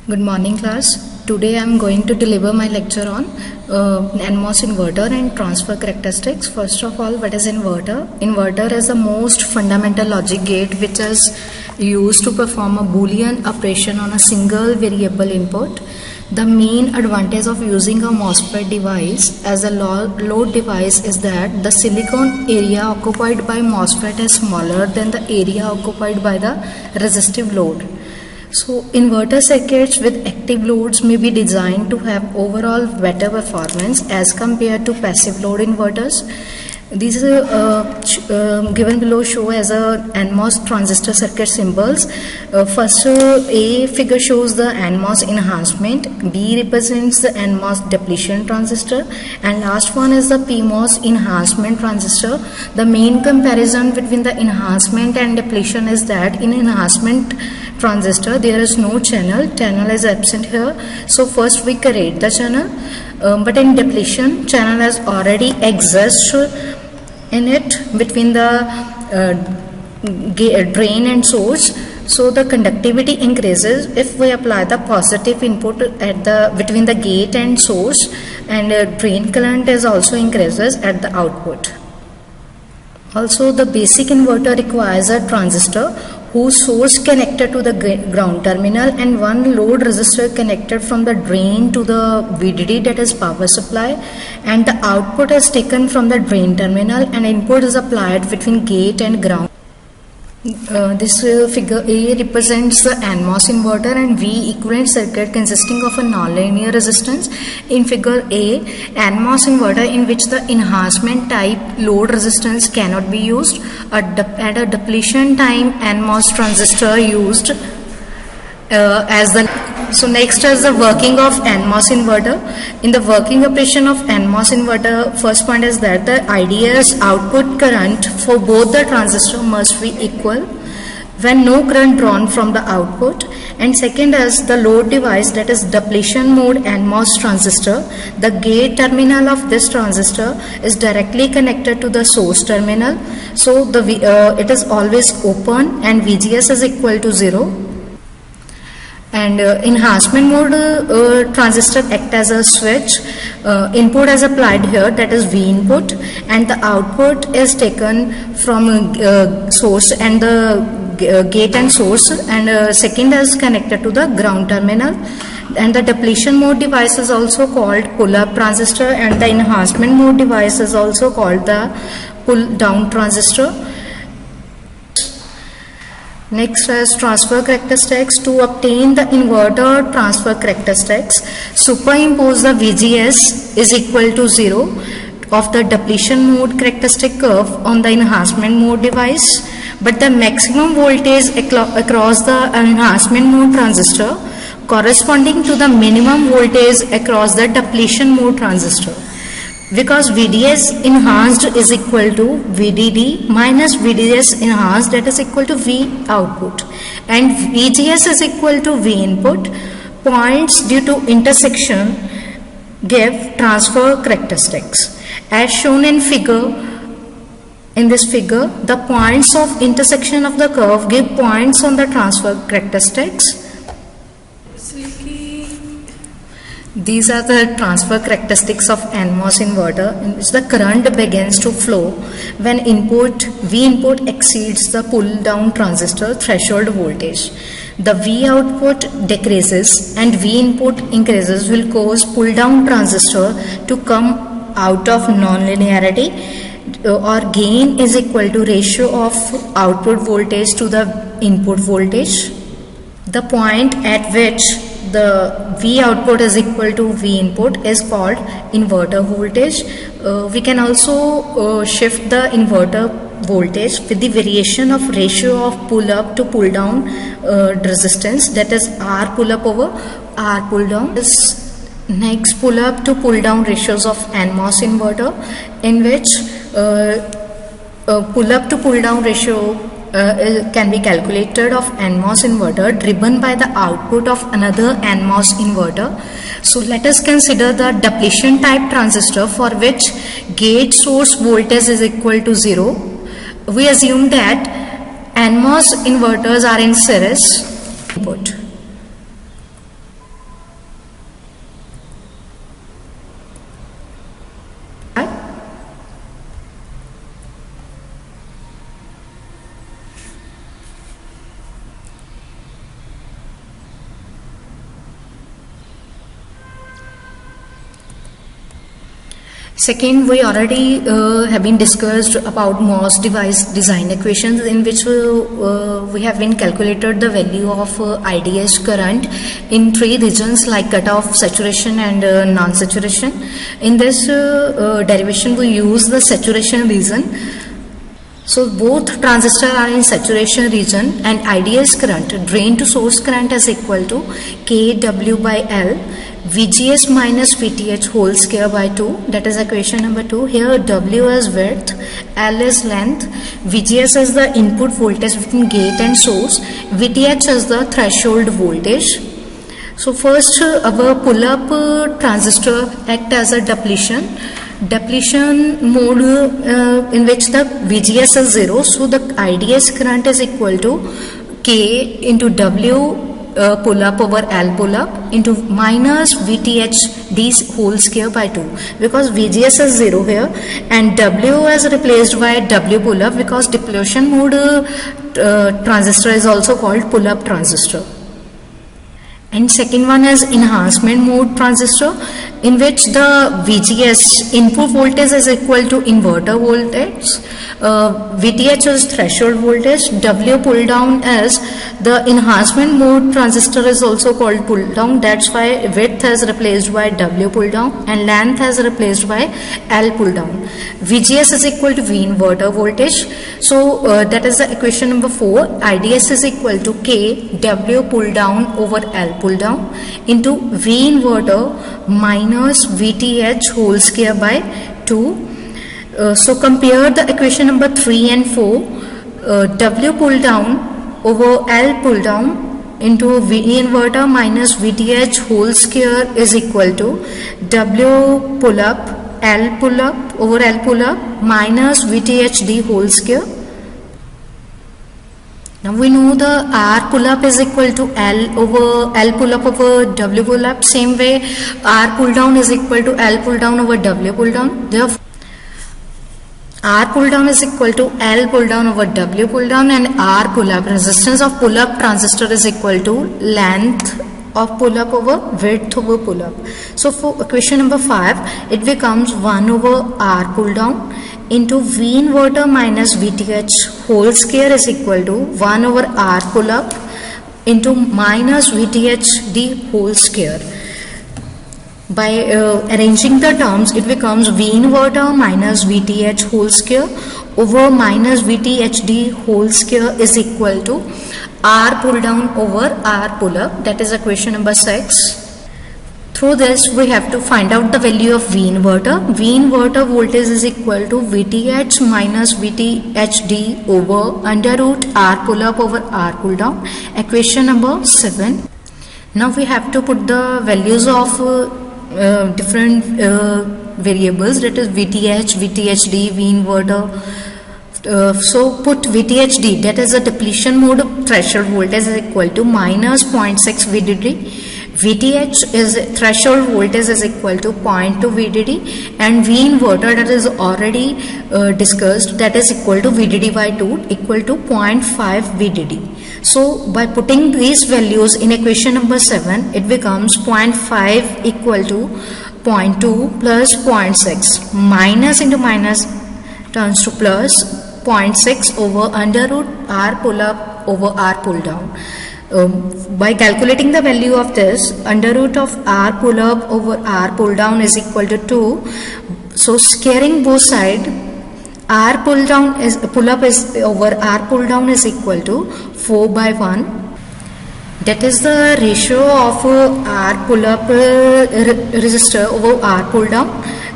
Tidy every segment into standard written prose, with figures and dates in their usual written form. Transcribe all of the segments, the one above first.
Good morning class. Today I am going to deliver my lecture on NMOS inverter and transfer characteristics. First of all, what is inverter? Inverter is the most fundamental logic gate which is used to perform a Boolean operation on a single variable input. The main advantage of using a MOSFET device as a load device is that the silicon area occupied by MOSFET is smaller than the area occupied by the resistive load. So inverter circuits with active loads may be designed to have overall better performance as compared to passive load inverters. These given below show as a NMOS transistor circuit symbols. First A figure shows the NMOS enhancement, B represents the NMOS depletion transistor, and last one is the PMOS enhancement transistor. The main comparison between the enhancement and depletion is that in enhancement transistor there is no channel is absent here, so first we create the channel, but in depletion channel has already exists in it between the drain and source, so the conductivity increases if we apply the positive input at the between the gate and source, and drain current is also increases at the output. Also, the basic inverter requires a transistor whose source connected to the ground terminal and one load resistor connected from the drain to the VDD, that is power supply, and the output is taken from the drain terminal and input is applied between gate and ground. This figure A represents the NMOS inverter and V equivalent circuit consisting of a nonlinear resistance. In figure A, NMOS inverter in which the enhancement type load resistance cannot be used. At a depletion time, NMOS transistor used as the. So next is the working of NMOS inverter. In the working operation of NMOS inverter, first point is that the IDS output current for both the transistor must be equal when no current drawn from the output, and second is the load device, that is depletion mode NMOS transistor. The gate terminal of this transistor is directly connected to the source terminal, so it is always open and VGS is equal to 0. And enhancement mode transistor act as a switch. Input is applied here, that is V input, and the output is taken from source and the gate and source, and second is connected to the ground terminal. And the depletion mode device is also called pull-up transistor, and the enhancement mode device is also called the pull-down transistor. Next is transfer characteristics. To obtain the inverter transfer characteristics, superimpose the VGS is equal to 0 of the depletion mode characteristic curve on the enhancement mode device, but the maximum voltage across the enhancement mode transistor corresponding to the minimum voltage across the depletion mode transistor, because VDS enhanced is equal to VDD minus VDS enhanced, that is equal to V output, and VGS is equal to V input. Points due to intersection give transfer characteristics. As shown in this figure, the points of intersection of the curve give points on the transfer characteristics. These are the transfer characteristics of NMOS inverter, in which the current begins to flow when V input exceeds the pull down transistor threshold voltage. The V output decreases and V input increases will cause pull down transistor to come out of nonlinearity, or gain is equal to ratio of output voltage to the input voltage. The point at which the V output is equal to V input is called inverter voltage. We can also shift the inverter voltage with the variation of ratio of pull up to pull down resistance, that is R pull up over R pull down. This next pull up to pull down ratios of NMOS inverter, in which pull up to pull down ratio can be calculated of NMOS inverter driven by the output of another NMOS inverter. So let us consider the depletion type transistor for which gate source voltage is equal to 0. We assume that NMOS inverters are in series input. Second, we already have been discussed about MOS device design equations, in which we have been calculated the value of IDS current in three regions like cutoff, saturation and non-saturation. In this derivation we use the saturation region. So both transistors are in saturation region, and IDS current, drain to source current, is equal to kW by L, VGS minus VTH whole square by 2. That is equation number 2. Here W is width, L is length, VGS is the input voltage between gate and source, VTH is the threshold voltage. So first, our pull-up transistor act as a depletion mode in which the VGS is 0. So the IDS current is equal to K into W pull-up over L pull-up into minus VTH D whole square by 2, because VGS is 0 here and W is replaced by W pull-up, because depletion mode transistor is also called pull-up transistor. And second one is enhancement mode transistor, in which the VGS input voltage is equal to inverter voltage, VTH is threshold voltage, W pull down is the enhancement mode transistor is also called pull down. That's why width is replaced by W pull down and length is replaced by L pull down. VGS is equal to V inverter voltage. So that is the equation number 4. IDS is equal to K W pull down over L pull down into V inverter minus VTH whole square by 2. So compare the equation number 3 and 4. W pull down over L pull down into V inverter minus VTH whole square is equal to W pull up L pull up over L pull up minus VTH D whole square. Now we know the R pull up is equal to L pull up over W pull up. Same way R pull down is equal to L pull down over W pull down. Therefore R pull down is equal to L pull down over W pull down, and R pull up, resistance of pull up transistor, is equal to length of pull up over width over pull up. So for equation number 5, it becomes 1 over R pull down into V inverter minus VTH whole square is equal to 1 over R pull up into minus VTH D whole square. By arranging the terms, it becomes V inverter minus VTH whole square over minus VTH D whole square is equal to R pull down over R pull up. That is equation number 6. Through this, we have to find out the value of V inverter. V inverter voltage is equal to VTH minus VTH D over under root R pull up over R pull down. Equation number 7. Now we have to put the values of different variables, that is VTH, VTHD, V inverter. So put VTHD, that is a depletion mode threshold voltage, is equal to minus 0.6 VDD. VTH is threshold voltage is equal to 0.2 VDD, and V inverter, that is already discussed, that is equal to VDD by 2 equal to 0.5 VDD. So by putting these values in equation number 7, it becomes 0.5 equal to 0.2 plus 0.6, minus into minus turns to plus 0.6 over under root R pull up over R pull down. By calculating the value of this, under root of R pull up over R pull down is equal to 2. So squaring both sides, R pull down is pull up is over R pull down is equal to 4 by 1. That is the ratio of R pull up resistor over R pull down,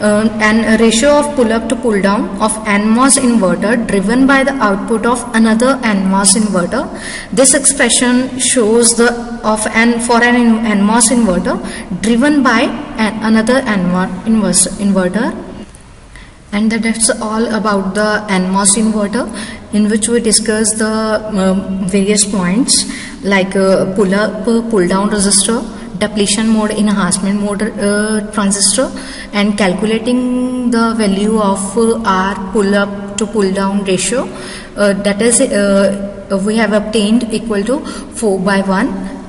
and ratio of pull up to pull down of NMOS inverter driven by the output of another NMOS inverter. This expression shows the of n for an NMOS inverter driven by another NMOS inverter. And that's all about the NMOS inverter, in which we discuss the various points like pull up, pull down resistor, depletion mode, enhancement mode transistor, and calculating the value of R pull up to pull down ratio. That is we have obtained equal to 4 by 1.